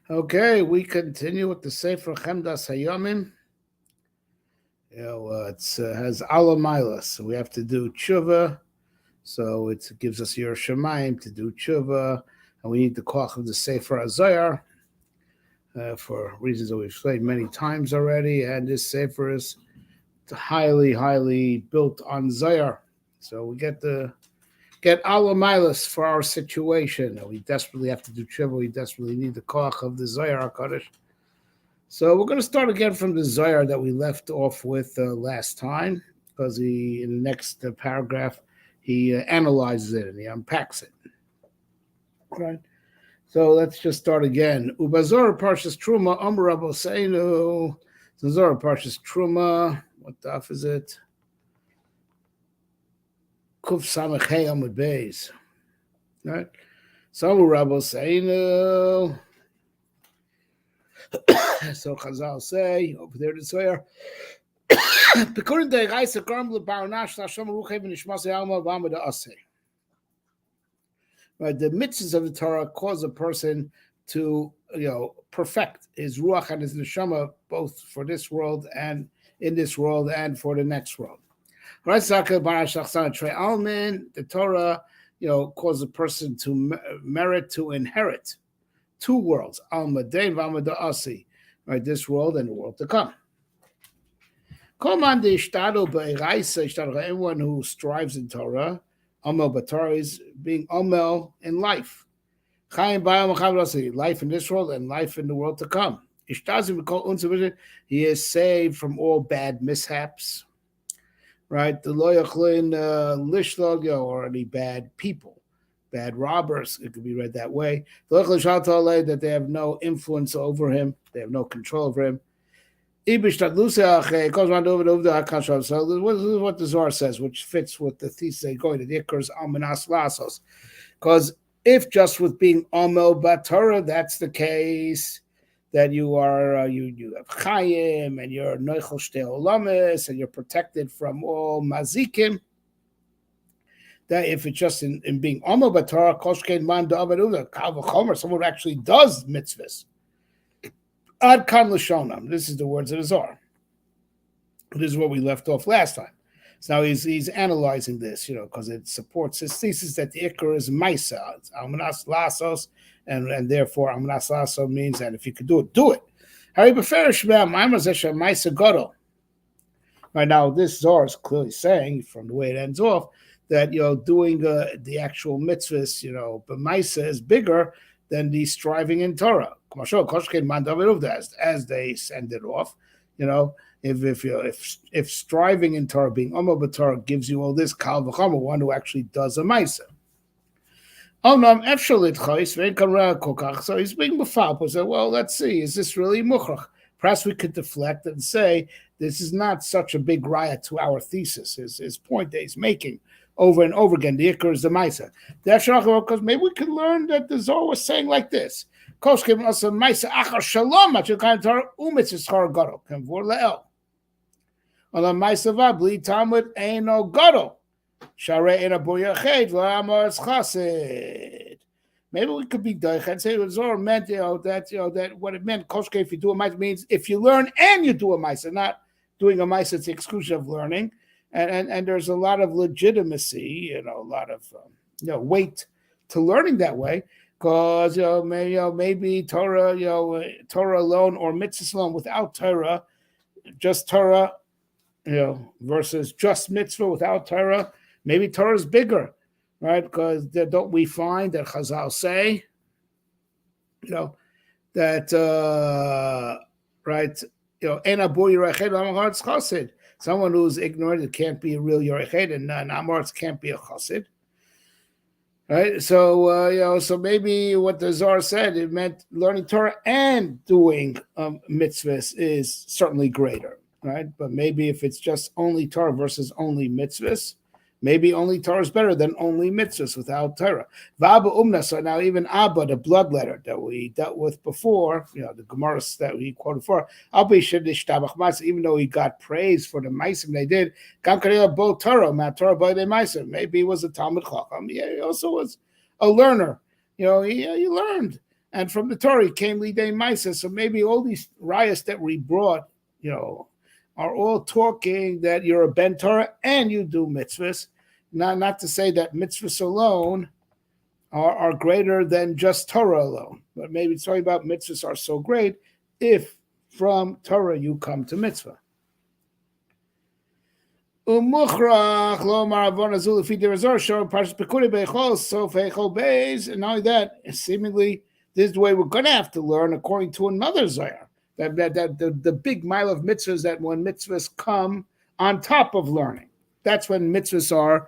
Okay, we continue with the Sefer Chemdas Hayomim. It has Alamilas, so we have to do tshuva. So it gives us your Shemaim to do tshuva, and we need the koch of the Sefer Azayar for reasons that we've explained many times already. And this Sefer is highly, highly built on Zayar. So we get Alamilas for our situation. We desperately have to do tshuva. We desperately need the koch of the Zayar HaKadosh. So we're going to start again from the Zohar that we left off with last time, because in the next paragraph, he analyzes it and he unpacks it. Right. So let's just start again. Ubazor Parshas Truma Amrabo Seinu. Zazor Parshas Truma. What daf is it? Kuf Samachei Amud Beis. Right. So Amrabo Seinu. So Chazal say over there to Zohar. According to Reishis Chochma, right, the mitzvahs of the Torah cause a person to, perfect his ruach and his neshama both for this world and in this world and for the next world. Right, the Torah, causes a person to merit to inherit two worlds, Almadein v'Almada Asi, right? This world and the world to come. Anyone who strives in Torah, Amel Batar is being Amel in life. Life in this world and life in the world to come. He is saved from all bad mishaps, right? The loyachlin lishlog or any bad people. Bad robbers, it could be read that way. That they have no influence over him, they have no control over him. So this is what the Zohar says, which fits with the thesis going to the Ikars Almanas Lasos. Because if just with being Amel Batorah, that's the case, that you are you have Chayim and you're Noichel Shtei Olamis and you're protected from all Mazikim. That if it's just in being Amel Batorah, Koshkein Man Da'avad Kal V'chomer, someone who actually does mitzvahs. Ad Kan L'shonam. This is the words of the Zohar. This is what we left off last time. So now he's analyzing this, because it supports his thesis that the Ikar is Maisa. It's Almanas Lasos, and therefore Almanas Lasos means that if you could do it, do it. Hari Beferish Ma'amazesha Maisa Gadol. Right now, this Zohar is clearly saying, from the way it ends off, that doing the actual mitzvahs, b'maisa is bigger than the striving in Torah. As they send it off, if striving in Torah, being Amel B'Torah, gives you all this kal v'chomer, one who actually does a maisa. So he's being befal. So well, let's see, is this really mukhrach? Perhaps we could deflect and say this is not such a big riot to our thesis. His point that he's making over and over again. The Ikar is the Maisa. Because maybe we can learn that the Zohar was saying like this. Koshkim also Maisa Achar Shalom Machukan Torah Umitzis Chor Gadol Kemvur Le'el. Ola Maisa Vabli Talmud Eino Gadol Sharei Ena Boyached La'amar Chasid. Maybe we could be doich and say the Zohar meant that what it meant. Koshke, if you do a Maisa, means if you learn and you do a Maisa, not doing a Maisa at the exclusion of learning. And there's a lot of legitimacy, a lot of weight to learning that way, because maybe Torah, Torah alone or mitzvah alone without Torah, just Torah, versus just mitzvah without Torah, maybe Torah is bigger, right? Because don't we find that Chazal say, that right, ena bo yirached l'amaretz chassid. Someone who's ignorant, it can't be a real Yoreched, and Amaretz can't be a Chassid. Right? So, so maybe what the Zohar said, it meant learning Torah and doing mitzvahs is certainly greater, right? But maybe if it's just only Torah versus only mitzvahs, maybe only Torah is better than only mitzvahs without Torah. V'Abba Umna, so now even Abba, the blood letter that we dealt with before, the Gemaras that we quoted for, even though he got praise for the Maisim they did, maybe he was a Talmud Chacham. Yeah, he also was a learner. He learned. and from the Torah came lidei ma'isa. So maybe all these rayas that we brought, are all talking that you're a ben Torah and you do mitzvahs. Not to say that mitzvahs alone are greater than just Torah alone, but maybe it's talking about mitzvahs are so great if from Torah you come to mitzvah. And not only that, seemingly this is the way we're going to have to learn according to another Zohar. That the big mile of mitzvahs, that when mitzvahs come on top of learning, that's when mitzvahs are,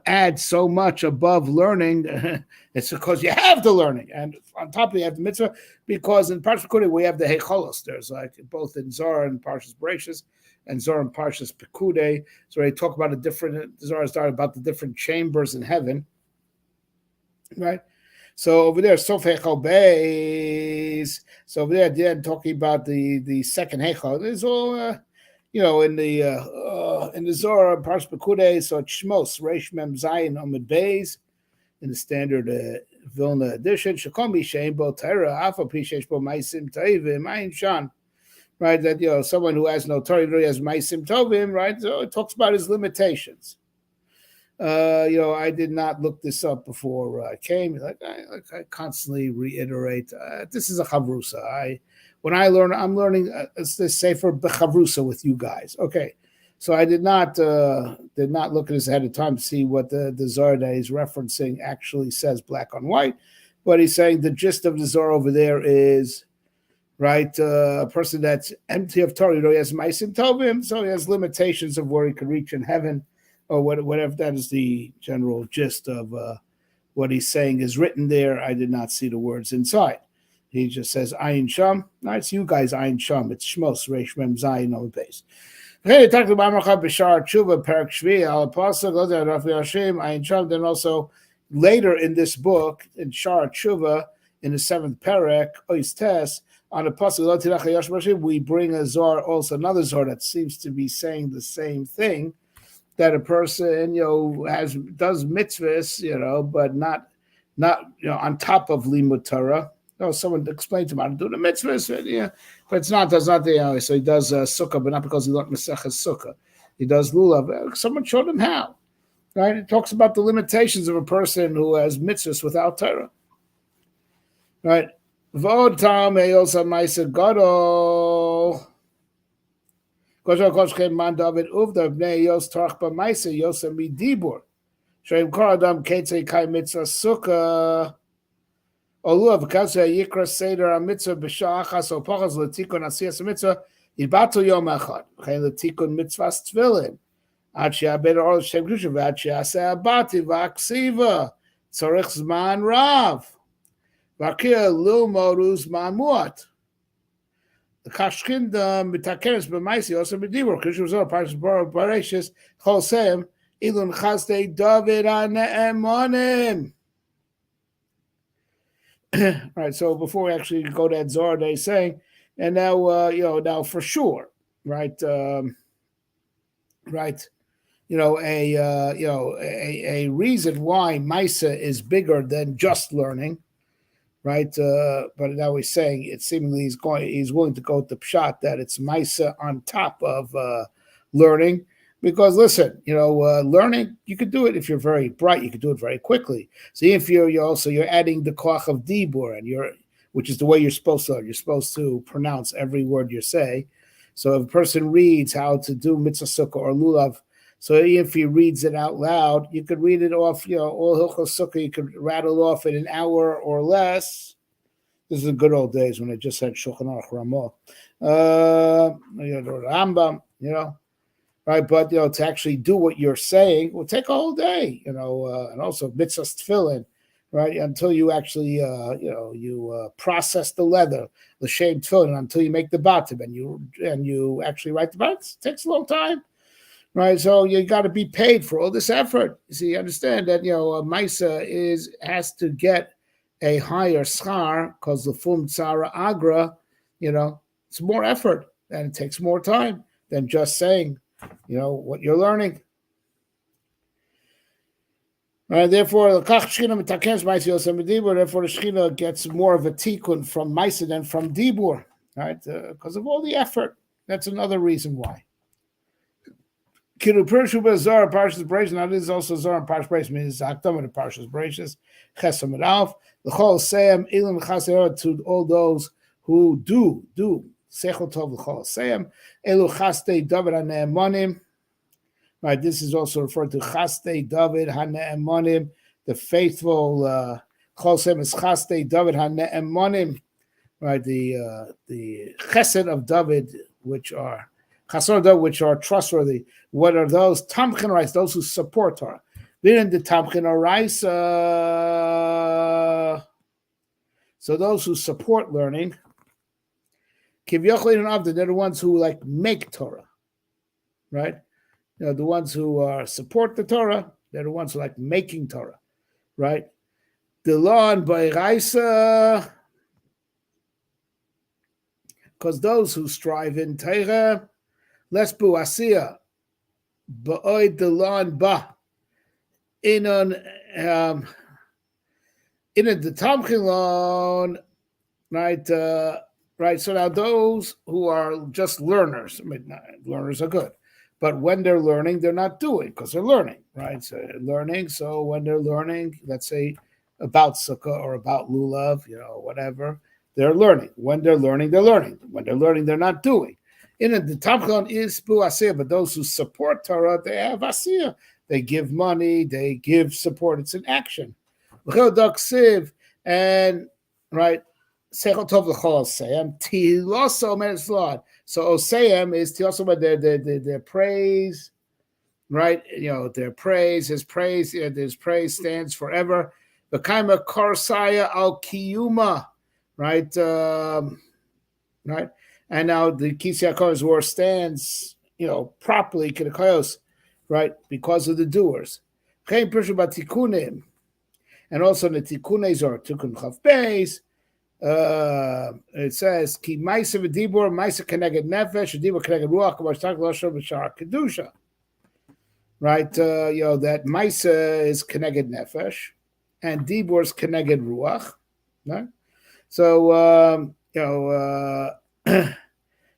add so much above learning. It's because you have the learning, and on top of it, you have the mitzvah. Because in Parshas Pekudei we have the Heicholos. There's like both in Zohar and Parshas Reishis, and Zohar and Parshas Pekudei. So they talk about Zohar started about the different chambers in heaven, right? So over there, Sof Heichal Beis. So over there, again, talking about the second Heichal. It's all, in the Zohar, Parshas Pekudei. So it's Shmos, Reish Mem Zayin Amud Beis, in the standard Vilna edition. Shekom Bishein Bo Torah, Afa Pishesh Bo Maisim Taivim, Ayin Shan. Right, that someone who has no Torah really has Maisim Tovim, right? So it talks about his limitations. I did not look this up before I came. I constantly reiterate, this is a chavrusa. When I learn, I'm learning this sefer b'chavrusa with you guys. Okay, so I did not look at this ahead of time to see what the Zohar that he's referencing actually says black on white, but he's saying the gist of the Zohar over there is, right, a person that's empty of Torah, he has Maisim Tovim, so he has limitations of where he could reach in heaven, or whatever. That is the general gist of what he's saying is written there. I did not see the words inside. He just says Ayin Sham. No, it's you guys, Ayin Sham. It's Shmos, Reish Mem Zayin on the base. Okay, talked about Amracha B'Shar Tshuva Perak Shvi Al Apostle Goes to Rafi Hashem Ayin Sham. Then also later in this book in Shar Tshuva in the 7th Perek Ois Tes on the Apostle we bring a Zohar, also another Zohar that seems to be saying the same thing. That a person, does mitzvahs, but not on top of limud Torah. Someone explained to him how to do the mitzvahs, but it's not. That's not the. So he does sukkah, but not because he learned Maseches Sukkah. He does lulav. Someone showed him how. Right? It talks about the limitations of a person who has mitzvahs without Torah. Right? V'od tam eyosa ma'aser gadol. Man David Uvda Bnei Yos Tarach B'Maisa Yosa Midibur Shoim Kol Adam Ketzei Kai Mitzvah Sukkah Olu Avkasa Yikra Seder HaMitzvah B'Shah Achas O Pachas L'Tikun Asiyas HaMitzvah Yibatu Yom Echad V'chein L'Tikun Mitzvahs Tefillin Ad She'abed Or L'Shem Kedusha V'ad She'aseh Abati V'aksiva Tzorich Zman Rav V'akir Lilmod Uzman Muat. The Kashkin Mitakeres B'Maisi also B'Dibur because she was all Parshas Reishis Chosem Ilun Chazdei David Ane'emonim. Right. So before we actually go to that Zohar, they're saying, and now now for sure, right, right, a reason why Maisa is bigger than just learning. Right, but now he's saying it seemingly he's willing to go with the pshat that it's Maisa on top of learning, because listen, learning, you could do it if you're very bright, you could do it very quickly. So if you're adding the koach of dibur, and which is the way you're supposed to learn. You're supposed to pronounce every word you say. So if a person reads how to do mitzvah sukkah or lulav, so if he reads it out loud, you could read it off, all Hilchos Sukkah, you could rattle off in an hour or less. This is the good old days when I just had Shulchan Aruch Ramah. Rambam, right? But, to actually do what you're saying will take a whole day, and also mitzvahs tefillin, right? Until you actually, you process the leather, the shaved tefillin, until you make the batim, and you actually write the batim. It takes a long time. Right, so you got to be paid for all this effort. So you understand that Maisa has to get a higher schar because the fum tzara agra, it's more effort and it takes more time than just saying, what you're learning. Therefore, the Shechina gets more of a tikkun from Maisa than from Dibur, right? Because of all the effort. That's another reason why. Kiru Pershuba Zara Parshas Bereshis. Now this is also Zara Parshas Bereshis. Means Akdam of Parshas Bereshis. Chesam and Alf. The Chol Seim Ilim Chaser to all those who do Sechel Tov L'Chol Seim Elu Chaste David HaNe'emanim. Right. This is also referred to Chaste David HaNe'emanim, the faithful. Chol Seim is Chaste David HaNe'emanim. Right. The Chesed of David, which are Chasor, which are trustworthy. What are those? Tamchin Rice, those who support Torah. Then the Tamchin Rice. So those who support learning, Kivyochlin and Avda, they're the ones who like make Torah, right? You know, the ones who support the Torah, they're the ones who like making Torah, right? The law and Bayraisa, because those who strive in Torah, Lesbu Asiya, Ba'oid the law and Ba, in the Tamchin loan, right? Right. So now those who are just learners, I mean, learners are good, but when they're learning, they're not doing because they're learning, right? So learning. So when they're learning, let's say about Sukkah or about Lulav, you know, whatever, they're learning. When they're learning, they're learning. When they're learning, they're not doing. In the Tamchan is Bu Asiyah, but those who support Torah, they have Asiyah. They give money, they give support. It's an action. And right. Sechel Tov L'Chol Osayim, Tiloso Meneslad. So Osayim is Tiloso, their praise, right? You know, their praise, his praise stands forever. B'kaima Korsaya Al Kiyuma, right? Right? And now the Kisei HaKoros war stands, you know, properly, Kedekayos, right? Because of the doers. Chein Pirshu Batikunim, and also the Tikunes or Tikun Chav Beis. It says ki ma'isa v'dibur ma'isa keneged nefesh v'dibur keneged ruach k'mashtak l'ashor b'shar kedusha. Right, you know that ma'isa is keneged nefesh, and dibur is keneged ruach. Right, so you know,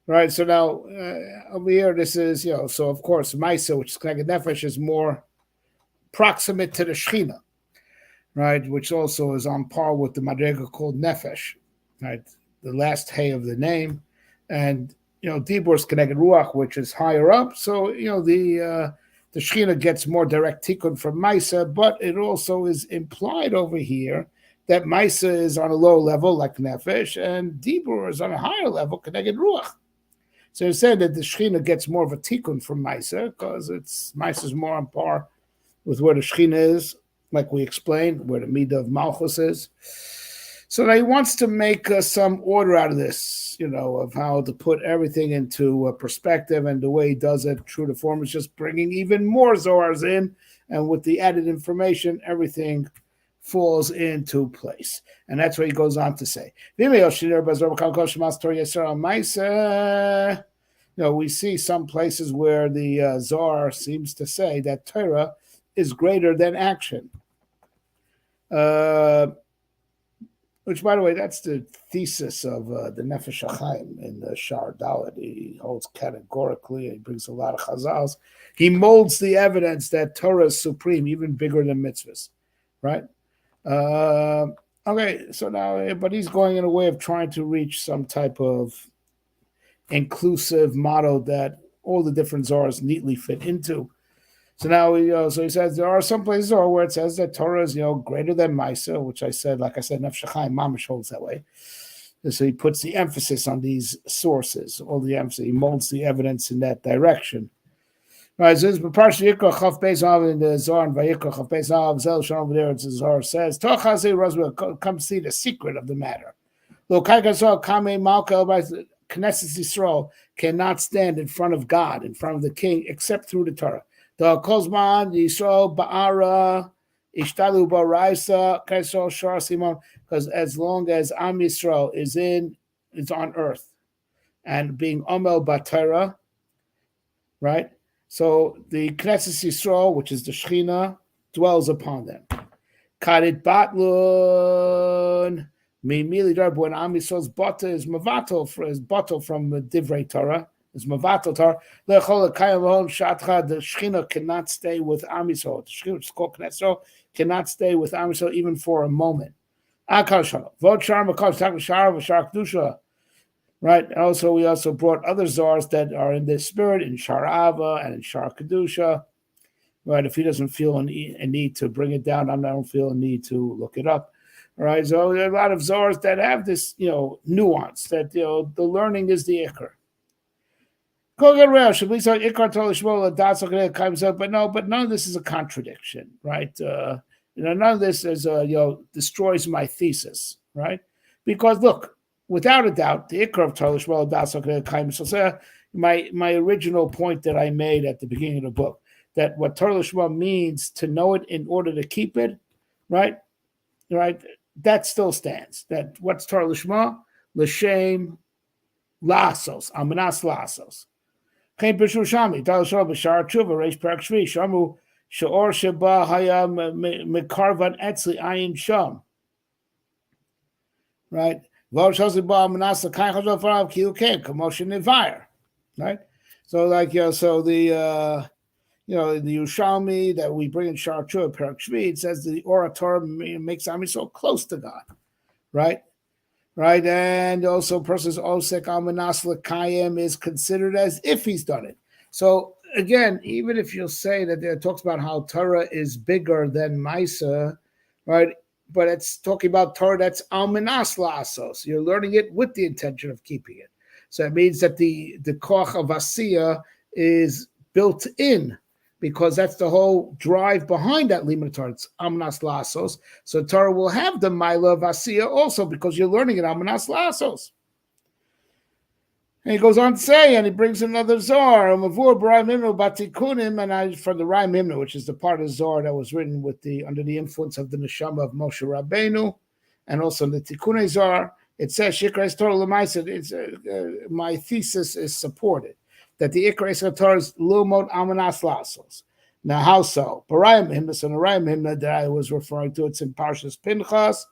right. So now over here, this is so of course ma'isa, which is keneged nefesh, is more proximate to the Shechina. Right, which also is on par with the madrega called nefesh, right, the last hay of the name, and dibur is connected ruach, which is higher up. So the Shechina gets more direct tikkun from Maisa, but it also is implied over here that Maisa is on a lower level like nefesh, and dibur is on a higher level connected ruach. So it said that the Shechina gets more of a tikkun from Maisa because Maisa is more on par with where the Shechina is, like we explained, where the Midah of Malchus is. So now he wants to make some order out of this, of how to put everything into perspective, and the way he does it, true to form, is just bringing even more Zohars in, and with the added information, everything falls into place. And that's what he goes on to say. We see some places where the Zohar seems to say that Torah is greater than action. Which, by the way, that's the thesis of the Nefesh HaChaim in the Shar Dalet. He holds categorically, he brings a lot of chazals. He molds the evidence that Torah is supreme, even bigger than mitzvahs, right? Okay, so now, but he's going in a way of trying to reach some type of inclusive model that all the different Zohars neatly fit into. So now, so he says there are some places where it says that Torah is, greater than Maisa, which I said, like I said, Nefesh HaChaim Mamish holds that way. And so he puts the emphasis on these sources, all the emphasis. He molds the evidence in that direction. Right, so this is Parsha Yikra Chaf Beis Av in the Zohar, and Vayikra Chaf Beis Av Zel Shalom over there. The Zohar says, "Tochazei Roswell, come see the secret of the matter. Lo Kaikasol Kame Malka Knesset Yisrael cannot stand in front of God, in front of the King, except through the Torah. The Kozman Yisrael Ba'ara Ishtalu Ba'Raisa Kaisol Shar Simon, because as long as Am Yisrael is on earth and being Omel B'Torah, right? So the Knesset Yisrael, which is the Shechina, dwells upon them. Karit batlun. Mimili darb when Am Yisrael's bata is mavatal for his bottle from the Divrei Torah. Is mavatal Torah. Lechol kayam hon shatcha. The Shechina cannot stay with Am Yisrael. The Shechina, which is called Knesset, cannot stay with Am Yisrael even for a moment. Akal shalom. Vod shar makal shtak v'shar v'shar kedusha. Right. Also, we also brought other zars that are in this spirit in Sharava and in Shar Kedusha. Right. If he doesn't feel a need to bring it down, I don't feel a need to look it up. All right. So there are a lot of zars that have this, nuance that the learning is the ikar. But none of this is a contradiction, right? None of this is destroys my thesis, right? Because look, without a doubt, the ikar of Torah Shmuel das my original point that I made at the beginning of the book, that what Torah Shmuel means to know it in order to keep it, right? Right? That still stands. That what's Torah Shmuel? L'shem lasos, amanas lasos. Kein Bishul Shami, Dal Shor Bashar Chuva, Reish Perak Shvi, Shamu, Shaor Sheba Haya Mekarvan Etzli Ayin Sham. Right? Right? So the the Yerushalmi that we bring in Shar Chua Perak Shvi, it says the orator makes Am Yisrael close to God, right? Right, and also person's osek almanas l'kayim is considered as if he's done it. So again, even if you'll say that it talks about how Torah is bigger than Maisa, right? But it's talking about Torah that's almanas la'asos. You're learning it with the intention of keeping it. So it means that the koach of asiya is built in, because that's the whole drive behind that limud Torah. It's amnas lasos. So Torah will have the maila of asiya also, because you're learning it amnas lasos. And he goes on to say, and he brings another zor, and for the Rai Mimna, which is the part of zor that was written with under the influence of the neshama of Moshe Rabbeinu, and also the Tikkun zor. It says Shikras Torah L'Maisa. My thesis is supported that the Ikra Torah is Lumot Amanas Lasos. Now, how so? Parayim Himna, so the Rayim Himna that I was referring to, it's in Parshas Pinchas.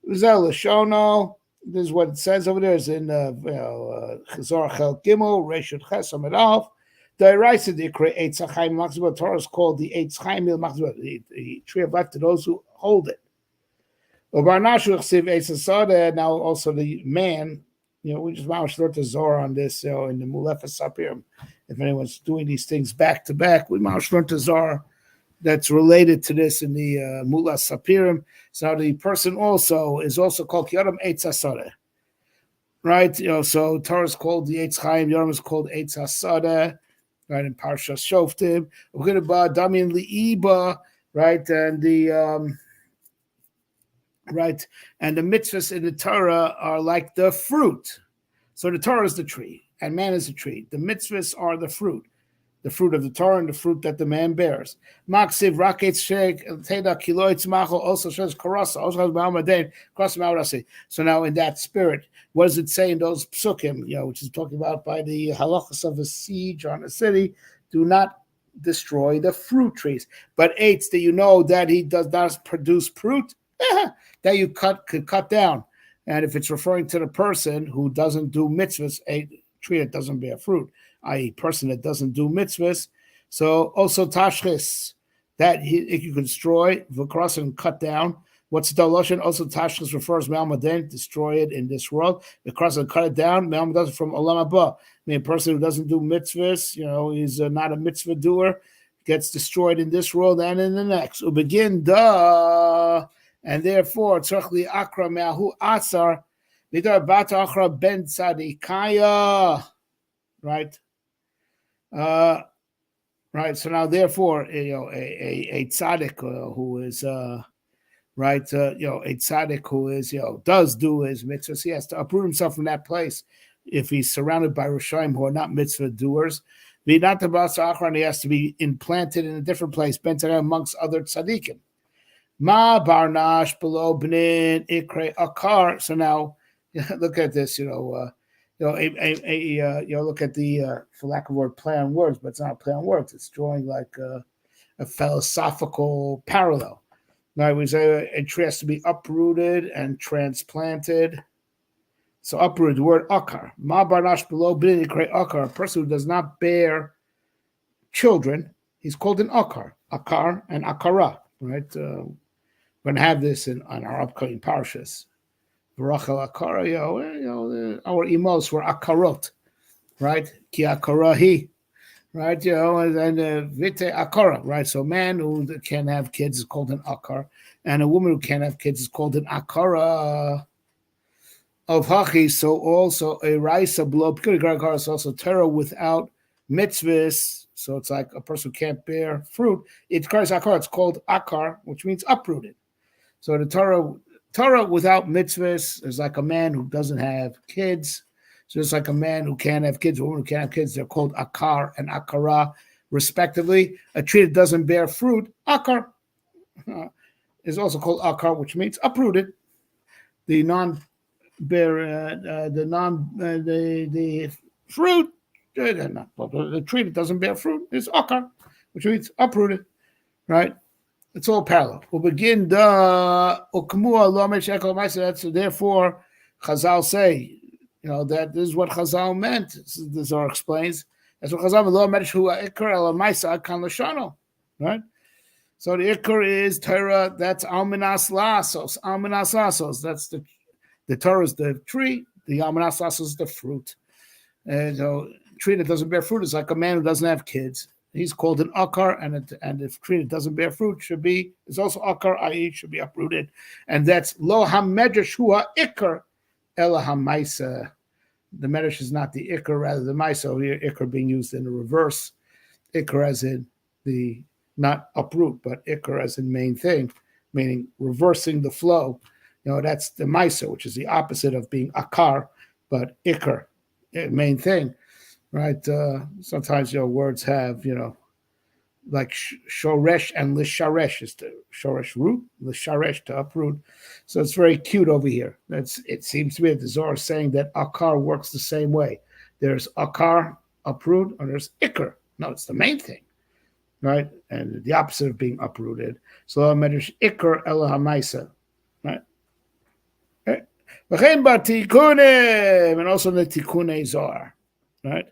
Uzel Lashono. This is what it says over there. It's in Chazor Chel Gimel, Reshut Ches Amid Alf. The Raisa the Ikra Eitz Chaim Machzor Torah is called the Eitz Chaim Machzor, the tree of life to those who hold it. Now also the man, we just learned the Zohar on this in the Mulefes Sapirim. If anyone's doing these things back to back, we learned the Zohar that's related to this in the Mulas Sapirim. So the person also is also called Yodam Eitz Hasada, right? So Torah is called the Eitz Chaim, Yodam is called Eitz Hasada, right? In Parshas Shoftim, we're going to ba Damin Liiba, right? And the right, and the mitzvahs in the Torah are like the fruit. So the Torah is the tree, and man is the tree. The mitzvahs are the fruit of the Torah and the fruit that the man bears. Maksiv raketz shek teda kiloitz macho also says karasa also has ma'amadein karasa ma'arasi. So now in that spirit, what does it say in those psukim? Which is talking about by the halachas of a siege on a city. Do not destroy the fruit trees, but eitz that that he does not produce fruit. That you could cut down. And if it's referring to the person who doesn't do mitzvahs, a tree that doesn't bear fruit, i.e. person that doesn't do mitzvahs, so also tashchis, that you can destroy, v'kras and cut down. What's the lashon? Also tashchis refers me'almaden, destroy it in this world. V'kras and cut it down, me'almaden from olam haba. I mean, a person who doesn't do mitzvahs, he's not a mitzvah doer, gets destroyed in this world and in the next. Ubegin da. And therefore, tzarchli akra me'ahu atzar midar bat akra ben tzadikaya, right? Right. So now, therefore, a tzaddik who is right, a tzaddik who is does do his mitzvahs, he has to uproot himself from that place if he's surrounded by Rishayim who are not mitzvah doers. He has to be implanted in a different place, ben tzadikaya, amongst other tzaddikim. Ma barnash below bnin ikre akar. So now, look at this. Look at the for lack of word play on words, but it's not a play on words. It's drawing like a philosophical parallel. Now, we say a tree has to be uprooted and transplanted. So uprooted, the word akar. Ma barnash below b'nei kre akar. A person who does not bear children, he's called an akar. Akar and akara, right? We're going to have this on our upcoming parashas. V'rachel akara, our emos were akarot, right? Ki akarahi, right? And vite akara, right? So a man who can have kids is called an akar, and a woman who can't have kids is called an akara of haki. So also a raisa below akara is also Torah without mitzvahs. So it's like a person who can't bear fruit. It's called akar, which means uprooted. So the Torah without mitzvahs is like a man who doesn't have kids. So it's like a man who can't have kids, a woman who can't have kids. They're called akar and akara, respectively. A tree that doesn't bear fruit, akar, is also called akar, which means uprooted. The fruit, the tree that doesn't bear fruit is akar, which means uprooted, right? It's all parallel. We'll begin the ukmua lo meshekol ma'aser. That's therefore Chazal say, that this is what Chazal meant. The Zohar explains. That's what Chazal lo medshu ikar el ma'aser kan lashano, right? So the ikar is Torah. That's almanas lasos. Almanas lasos. That's the Torah is the tree. The almanas lasos is the fruit. And so tree that doesn't bear fruit is like a man who doesn't have kids. He's called an akar, and if tree that doesn't bear fruit is also akar, i.e. should be uprooted. And that's lo hamedrash hua ikar ela hamaisa. The medrash is not the ikar, rather the maisa. Here, ikar being used in the reverse. Ikar as in the, not uproot, but ikar as in main thing, meaning reversing the flow. That's the maisa, which is the opposite of being akar, but ikar, main thing. Right. Sometimes words have like shoresh and lisharesh is the shoresh root, lisharesh to uproot. So it's very cute over here. It seems to me that the Zohar is saying that akar works the same way. There's akar, uproot, or there's ikar. No, it's the main thing, right? And the opposite of being uprooted. So medrash ikar ela hamaisa, right? And also the tikkunei Zohar, right?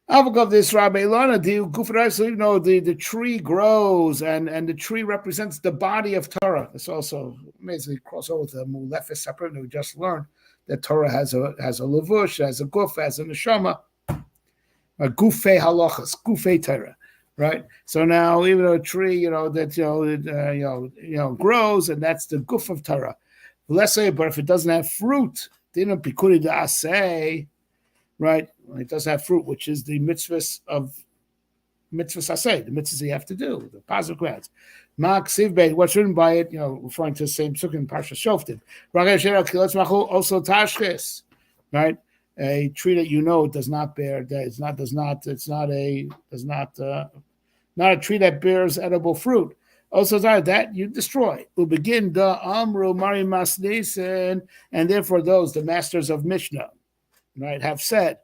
Of this Rabbi Lana, the tree grows and the tree represents the body of Torah. It's also amazingly crossover with the Mulefes separate. We just learned that Torah has a levush, has a guf, has a neshama, a gufei halachas, gufei Torah, right? So now even though a tree, that grows, and that's the guf of Torah. Let's say, but if it doesn't have fruit, didn't pikuri da'aseh. Right, it does have fruit, which is the mitzvahs asay, the mitzvahs you have to do, the positive grounds. Mark Sivbeit, what's written by it, referring to the same sukkah in Parsha Shoftim. Also tashches, right? A tree that does not bear, it's not a tree that bears edible fruit. Also that you destroy. Will begin the amru mari masnisen, and therefore those, the masters of Mishnah, right, have said,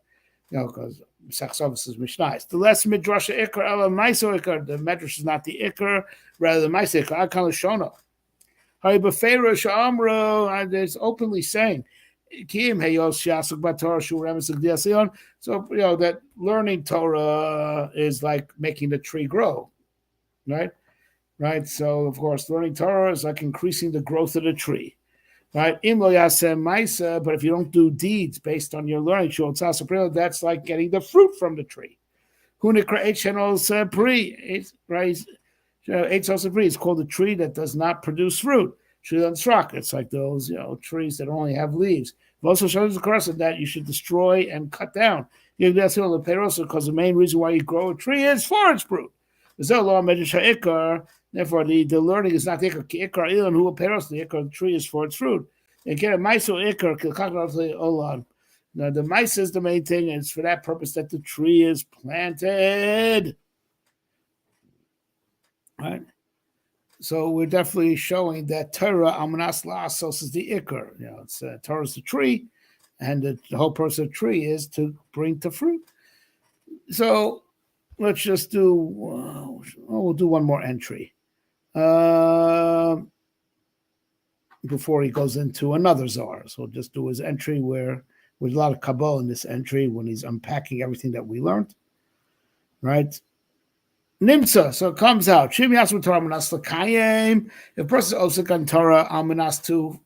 because Sachsavas is Mishnah. The less midrash ikar ela maiso ikar. The medrash is not the ikar, rather the maiso ikar. Akal shona. Hari befeirosh amro. It's openly saying, Kim heyos shiasuk batorah shu remes l'gdiasion. So that learning Torah is like making the tree grow, right? Right. So of course, learning Torah is like increasing the growth of the tree. Right, but if you don't do deeds based on your learning, that's like getting the fruit from the tree. It's called a tree that does not produce fruit. It's like those trees that only have leaves. It also shows the cross that you should destroy and cut down. Because the main reason why you grow a tree is for its fruit. Therefore, the learning is not ikar. Ikar ilan hu peros. The ikar, the tree is for its fruit. And get a maiso ikar olan. Now the mice is the main thing, and it's for that purpose that the tree is planted. Right. So we're definitely showing that Torah amanas la'asos is the ikar. It's Torah is the tree, and the whole purpose of the tree is to bring to fruit. So let's just do. We'll do one more entry before he goes into another czar. So we'll just do his entry where there's a lot of kabbalah in this entry when he's unpacking everything that we learned. Right? Nimtza, so it comes out. Shim Yasmu Torah Manas Lakayim. If a person is Osik on Torah, Almanas to,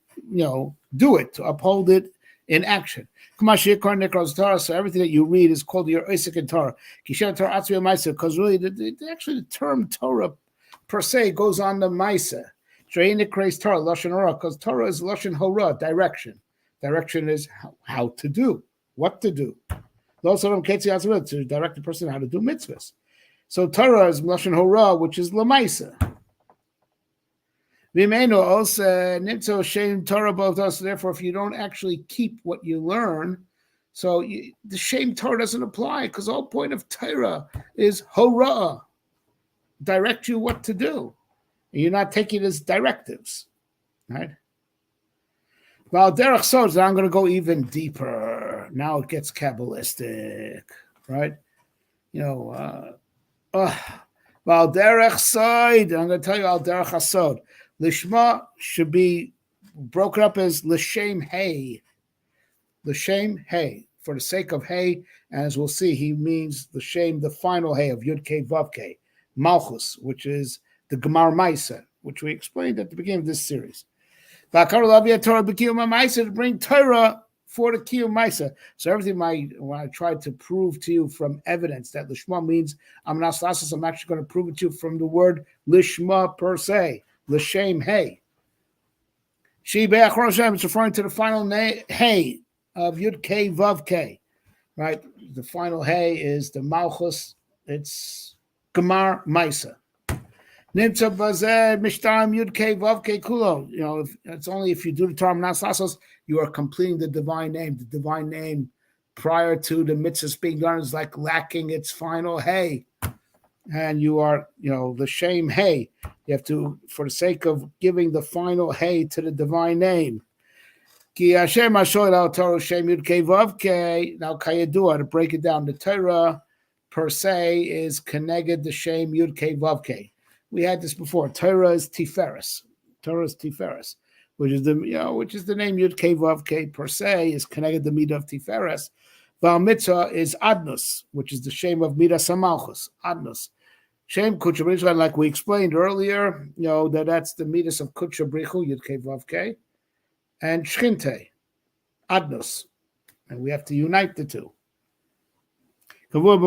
do it, to uphold it in action. So everything that you read is called your Osik in Torah. Because really, actually, the term Torah per se goes on the Maisa. Torah, Lashon Hora, because Torah is Lashon Hora, direction. Direction is how to do, what to do. To direct the person how to do mitzvahs. So Torah is Lashon Hora, which is Lamaisa. V'imenu also nimtzo shem Torah both us. Therefore, if you don't actually keep what you learn, the shem Torah doesn't apply because the whole point of Torah is Hora, direct you what to do. And you're not taking it as directives, right? Well, derech sod, I'm going to go even deeper. Now it gets Kabbalistic, right? Al derech sod. I'm going to tell you al derech hasod. Lishma should be broken up as l'shem hey. L'shem hey, for the sake of hey, and as we'll see, he means l'shem, the final hey of Yud Kei Vav Kei, Malchus, which is the Gemar Maisa, which we explained at the beginning of this series. To bring Torah for the Kiyum Maisa. So everything when I tried to prove to you from evidence that Lishma means Amanas Lasas, I'm actually going to prove it to you from the word Lishma per se, L'Shem Hey. She it's referring to the final Hey of Yud Kei Vav Kei. Right? The final Hey is the Malchus, it's Gemar Maisa. Nimtza bazeh mishtam yud kei vav kei kulo. It's only if you do the Torah Manas Lasos, you are completing the divine name. The divine name prior to the mitzvahs being done is like lacking its final hey, and you are, the shame hey. You have to, for the sake of giving the final hey to the divine name. Ki Hashem ashoid al Torah shem yud kei vav kei. Now kayedua, to break it down, the Torah per se is keneged the shem yud kei vav kei. We had this before. Torah is Tiferes. Torah is Tiferes, which is the name Yud Kei Vav Kei per se is connected to the midah of Tiferes. Val Mitzvah is Adnus, which is the shame of midah Samalchus. Adnus, shame Kutsha Brichu, like we explained earlier. That's the midas of Kutsha Brichu Yud Kei Vav Kei, and Shchinte, Adnus, and we have to unite the two. It's like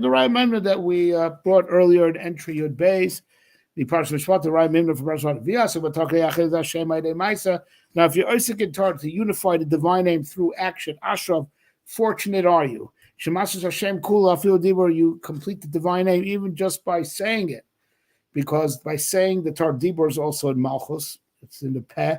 the Raya Memna that we brought earlier in entry Yud Beis. The Parsha Mishpat, the Raya Memna from Parsha V'yasa, but now if you're Isaac in Torah to unify the divine name through action, Ashrav, fortunate are you. Shemasus Hashem Kula Afil Dibur, you complete the divine name even just by saying it, because by saying the Torah Dibur is also in Malchus. It's in the Peh,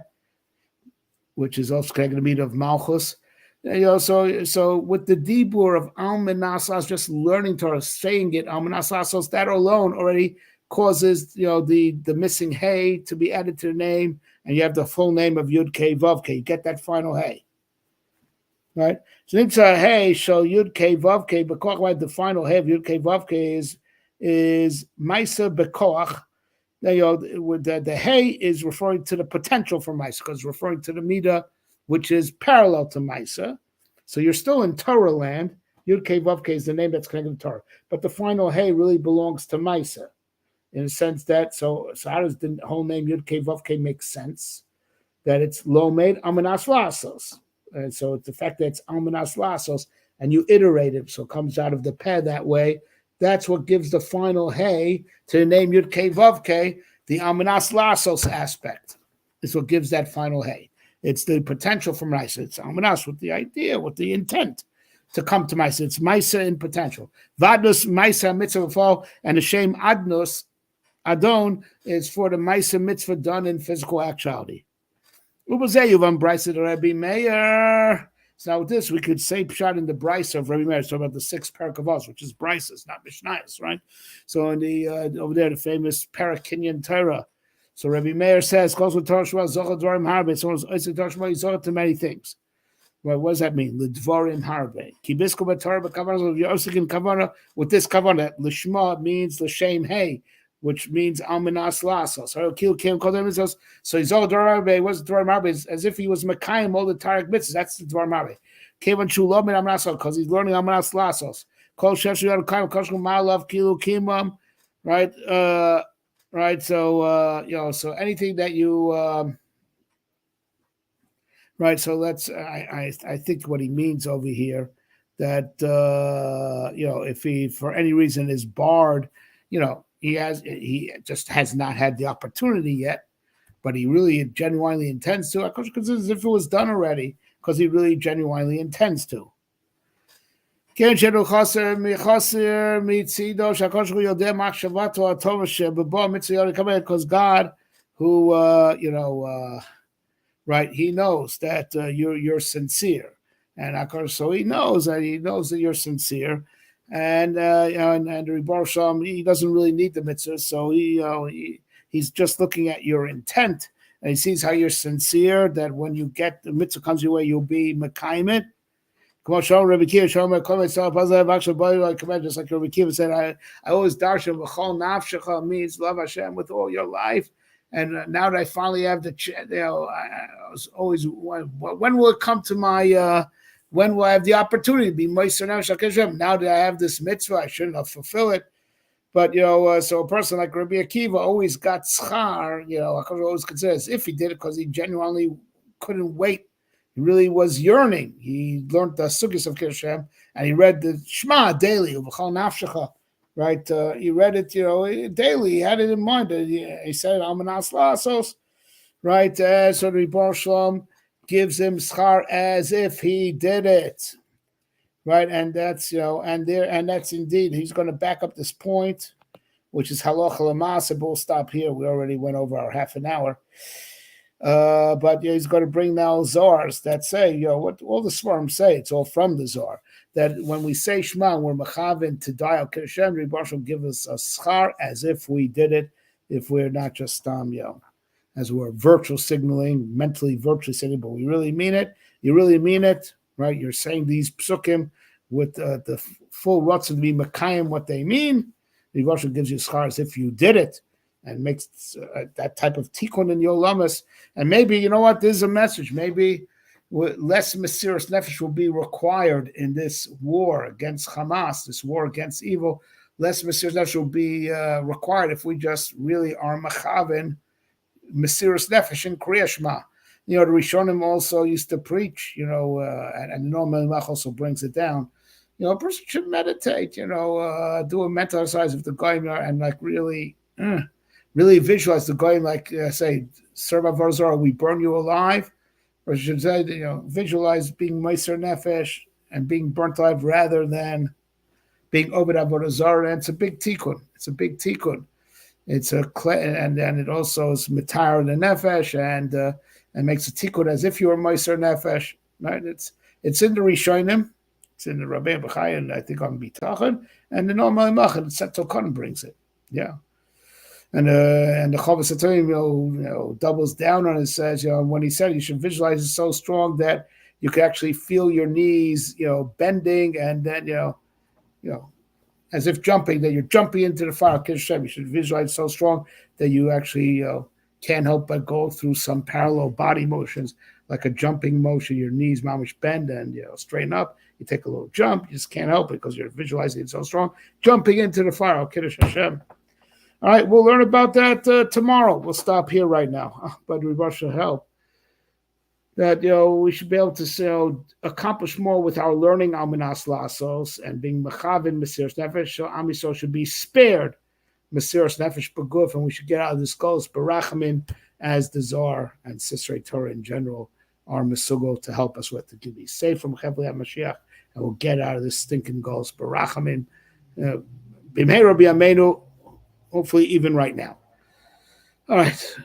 which is also connected to the meaning of Malchus. So with the dibur of Almanasas, just learning Torah, saying it, Almanasas, that alone already causes the missing hey to be added to the name, and you have the full name of Yud Kei Vav Kei. You get that final hey, right? So Nimtza hey so Yud Kei Vav Kei, but the final hey of Yud Kei Vav Kei is Maisa Bekoach. The hey is referring to the potential for Maisa, because it's referring to the midah, which is parallel to Maisa. So you're still in Torah land. Yud Kei Vav Kei is the name that's connected to Torah. But the final hey really belongs to Maisa, in a sense that, so how does the whole name Yud Kei Vav Kei make sense? That it's Lomed Amanas Lasos. And so it's the fact that it's Amanas Lasos, and you iterate it, so it comes out of the Peh that way. That's what gives the final hey to the name Yud Kei Vav Kei, the Amanas Lasos aspect. Is what gives that final hey. It's the potential from Maisa. It's Almanas with the idea, with the intent to come to Maisa. It's Maisa in potential. Vadnus Maisa mitzvah fall, and the shame Adnus Adon is for the Maisa mitzvah done in physical actuality. Ubazeyuvam Brisa the Rebbe Meir. So now with this, we could say Pshat in the Brisa of Rebbe Meir, so about the 6th parak of us, which is Brisas, not Mishnayos, right? So in the over there, the famous parak Kinyan Torah. So Rebbe Meir says, "Calls with Torah Shema Zochah Dvarim Harbe." So Isaac Torah Shema Zochah to many things. Well, what does that mean? L'dvarim harbe. Kibisko b'Torah b'kavana. You're also in kavana with this kavana. L'shma means l'shem hey, which means almanas lasos. So he's all dvarim harbe. What's dvarim harbe? As if he was mekayim all the Tarek mitzvahs. That's the dvarim harbe. Kevan shulo min almanas because he's learning almanas lasos. Kol sheshu yad kayim koshku ma'alav kilu kimam. Right. Right. So so anything that you. Right, so that's I think what he means over here that if he for any reason is barred, he just has not had the opportunity yet, but he really genuinely intends to. Because as if it was done already, because he really genuinely intends to. Because God, who right, he knows that you're sincere, and of course, so he knows that you're sincere, and and Rebbe Shalom, he doesn't really need the mitzvah, so he's just looking at your intent, and he sees how you're sincere. That when you get the mitzvah comes your way, you'll be mekayim it. Just like Rabbi Kiva said, I always darshan v'chol nafshecha means love Hashem with all your life. And now that I finally have the, I was always, when will it come to my, when will I have the opportunity to be Meiser Nefesh HaKeshem? Now that I have this mitzvah, I shouldn't have fulfilled it. But, so a person like Rabbi Akiva always got schar, I could always consider as if he did it because he genuinely couldn't wait. He really was yearning. He learned the Sukkos of Keshem, and he read the Shema daily, Uv'chal Nafshecha. Right, he read it, daily. He had it in mind. He said, "Almanas lasos." Right, so the Rebbe Shalom gives him schar as if he did it. Right, and that's and that's indeed. He's going to back up this point, which is halacha l'maaseh. We'll stop here. We already went over our half an hour. But he's going to bring now Zohars that say, what all the Svarim say. It's all from the Zohar. That when we say Shema, we're mechaven to die al Kedushem. Rebbe Shalom give us a schar as if we did it, if we're not just as we're virtual signaling, mentally virtually signaling, but we really mean it. You really mean it, right? You're saying these psukim with the full ruts to be mekayim what they mean. Rebbe Shalom gives you schar as if you did it, and makes that type of tikkun in your lamas. And maybe there's a message. Maybe less Mesiras Nefesh will be required in this war against Hamas, this war against evil. Less Mesiras Nefesh will be required if we just really are mechaven Mesiras Nefesh in Kriya Shema. The Rishonim also used to preach, and the Noam Melech also brings it down. A person should meditate, do a mental exercise of the Goyim and really visualize the Goyim, say, serve Avodah Zarah, we burn you alive. Or I should say, visualize being Meiser Nefesh and being burnt alive rather than being Oved Avodah Zarah. And it's a big tikkun. It's and it also is Mitar the Nefesh and makes a tikkun as if you were Meiser Nefesh. Right? It's in the Rishonim. It's in the Rabbi B'chai, and I think on Bitachon, and the Noam Melech, and Setel Kohen brings it. Yeah. And the Chovos HaTorah, doubles down on it, says, when he said you should visualize it so strong that you can actually feel your knees, bending, and then, as if jumping, that you're jumping into the fire. You should visualize so strong that you actually can't help but go through some parallel body motions, like a jumping motion. Your knees mamish bend and straighten up. You take a little jump, you just can't help it because you're visualizing it so strong. Jumping into the fire. Kiddush Hashem. All right, we'll learn about that tomorrow. We'll stop here right now, but Rebbe should help. That we should be able to accomplish more with our learning Almanas Lasos and being Mechavin Mesiras Nefesh. So Am Yisrael should be spared Mesiras Nefesh B'guf, and we should get out of this Golos B'Rachamin as the Zohar and Sisrei Torah in general are Mesugo to help us with, to be safe from Chevli HaMashiach, and we'll get out of this stinking Golos B'Rachamin. B'mei Rabbi Amenu. Hopefully, even right now. All right.